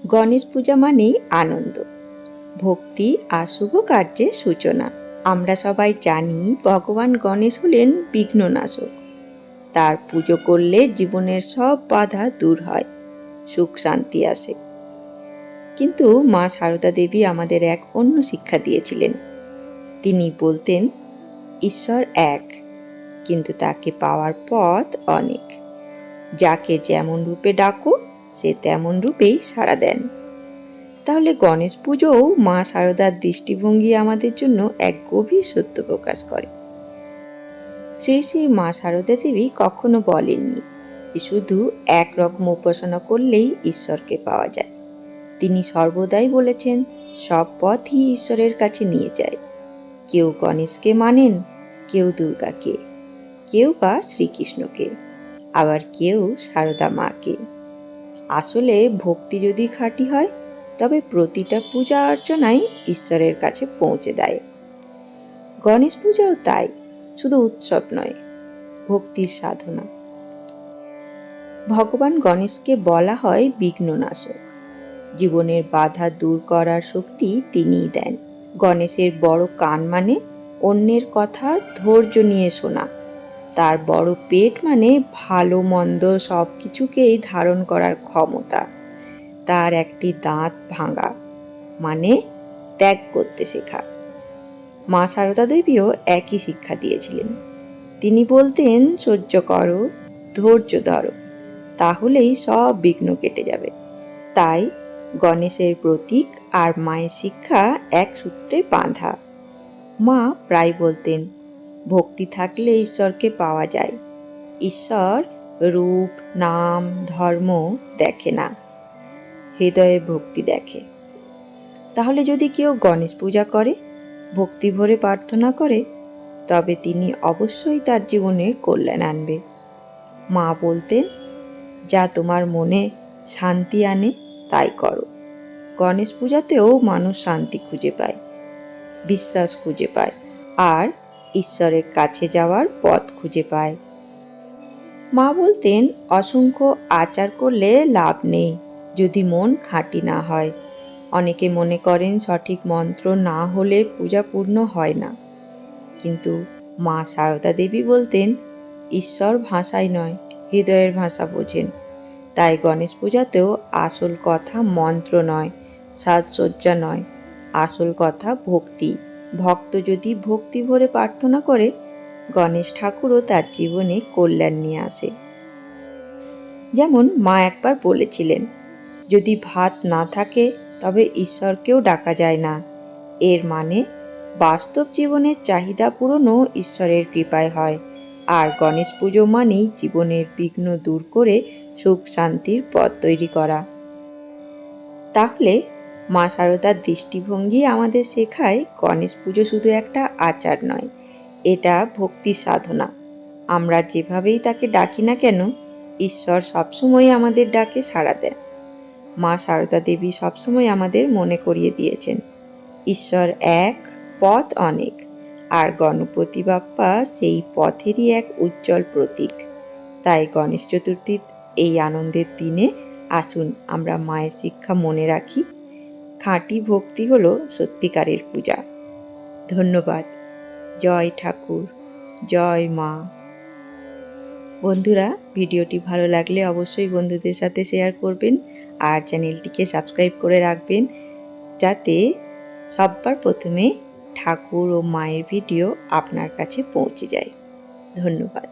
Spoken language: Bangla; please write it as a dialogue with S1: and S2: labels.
S1: গণেশ পূজা মানেই আনন্দ, ভক্তি আর শুভ কার্যের সূচনা। আমরা সবাই জানি ভগবান গণেশ হলেন বিঘ্ননাশক। তার পুজো করলে জীবনের সব বাধা দূর হয়, সুখ শান্তি আসে। কিন্তু মা সারদা দেবী আমাদের এক অন্য শিক্ষা দিয়েছিলেন। তিনি বলতেন, ঈশ্বর এক, কিন্তু তাকে পাওয়ার পথ অনেক। যাকে যেমন রূপে ডাকো সে তেমন রূপেই সাড়া দেন। তাহলে গণেশ পুজোও মা সারদার দৃষ্টিভঙ্গি আমাদের জন্য এক গভীর সত্য প্রকাশ করে। শ্রী শ্রী মা সারদা দেবী কখনো বলেননি যে শুধু একরকম উপাসনা করলেই ঈশ্বরকে পাওয়া যায়। তিনি সর্বদাই বলেছেন, সব পথই ঈশ্বরের কাছে নিয়ে যায়। কেউ গণেশকে মানেন, কেউ দুর্গাকে, কেউ বা শ্রীকৃষ্ণকে, আবার কেউ সারদা মাকে। আসলে ভক্তি যদি খাঁটি হয় তবে প্রতিটা পূজা অর্চনাই ঈশ্বরের কাছে পৌঁছে দেয়। গণেশ পূজাও তাই, শুধু উৎসব নয়, ভক্তির সাধনা। ভগবান গণেশকে বলা হয় বিঘ্ননাশক। জীবনের বাধা দূর করার শক্তি তিনিই দেন। গণেশের বড় কান মানে অন্যের কথা ধৈর্য নিয়ে শোনা। তার বড় পেট মানে ভালো মন্দ সব কিছুকেই ধারণ করার ক্ষমতা। তার একটি দাঁত ভাঙা মানে ত্যাগ করতে শেখা। মা সারদা দেবীও একই শিক্ষা দিয়েছিলেন। তিনি বলতেন, সহ্য করো, ধৈর্য ধরো, তাহলেই সব বিঘ্ন কেটে যাবে। তাই গণেশের প্রতীক আর মায়ের শিক্ষা এক সূত্রে বাঁধা। মা প্রায় বলতেন, ভক্তি থাকলে ঈশ্বরকে পাওয়া যায়। ঈশ্বর রূপ, নাম, ধর্ম দেখে না, হৃদয়ে ভক্তি দেখে। তাহলে যদি কেউ গণেশ পূজা করে, ভক্তি ভরে প্রার্থনা করে, তবে তিনি অবশ্যই তার জীবনে কল্যাণ আনবে। মা বলতেন, যা তোমার মনে শান্তি আনে তাই করো। গণেশ পূজাতেও মানুষ শান্তি খুঁজে পায়, বিশ্বাস খুঁজে পায়, আর ঈশ্বরের কাছে যাওয়ার পথ খুঁজে পায়। মা বলতেন, অসংখ্য আচার করলে লাভ নেই যদি মন খাঁটি না হয়। অনেকে মনে করেন সঠিক মন্ত্র না হলে পূজা পূর্ণ হয় না, কিন্তু মা সারদা দেবী বলতেন, ঈশ্বর ভাষায় নয়, হৃদয়ের ভাষা বোঝেন। তাই গণেশ পূজাতেও আসল কথা মন্ত্র নয়, সাজসজ্জা নয়, আসল কথা ভক্তি। ভক্ত যদি ভক্তি ভরে প্রার্থনা করে, গণেশ ঠাকুরও তার জীবনে কল্যাণ নিয়ে আসে। যেমন মা একবার বলেছিলেন, যদি ভাত না থাকে তবে ঈশ্বরকেও ডাকা যায় না। এর মানে বাস্তব জীবনের চাহিদা পূরণও ঈশ্বরের কৃপায় হয়। আর গণেশ পুজো মানেই জীবনের বিঘ্ন দূর করে সুখ শান্তির পথ তৈরি করা। তাহলে মা সারদার দৃষ্টিভঙ্গি আমাদের শেখায়, গণেশ পুজো শুধু একটা আচার নয়, এটা ভক্তির সাধনা। আমরা যেভাবেই তাকে ডাকি না কেন, ঈশ্বর সবসময় আমাদের ডাকে সাড়া দেন। মা সারদা দেবী সবসময় আমাদের মনে করিয়ে দিয়েছেন, ঈশ্বর এক, পথ অনেক, আর গণপতি বাপ্পা সেই পথেরই এক উজ্জ্বল প্রতীক। তাই গণেশ চতুর্থীর এই আনন্দের দিনে আসুন আমরা মায়ের শিক্ষা মনে রাখি। খাঁটি ভক্তি হলো সত্যিকারের পূজা। ধন্যবাদ। জয় ঠাকুর, জয় মা। বন্ধুরা, ভিডিওটি ভালো লাগলে অবশ্যই বন্ধুদের সাথে শেয়ার করবেন আর চ্যানেলটিকে সাবস্ক্রাইব করে রাখবেন, যাতে সবার প্রথমে ঠাকুর ও মায়ের ভিডিও আপনার কাছে পৌঁছে যায়। ধন্যবাদ।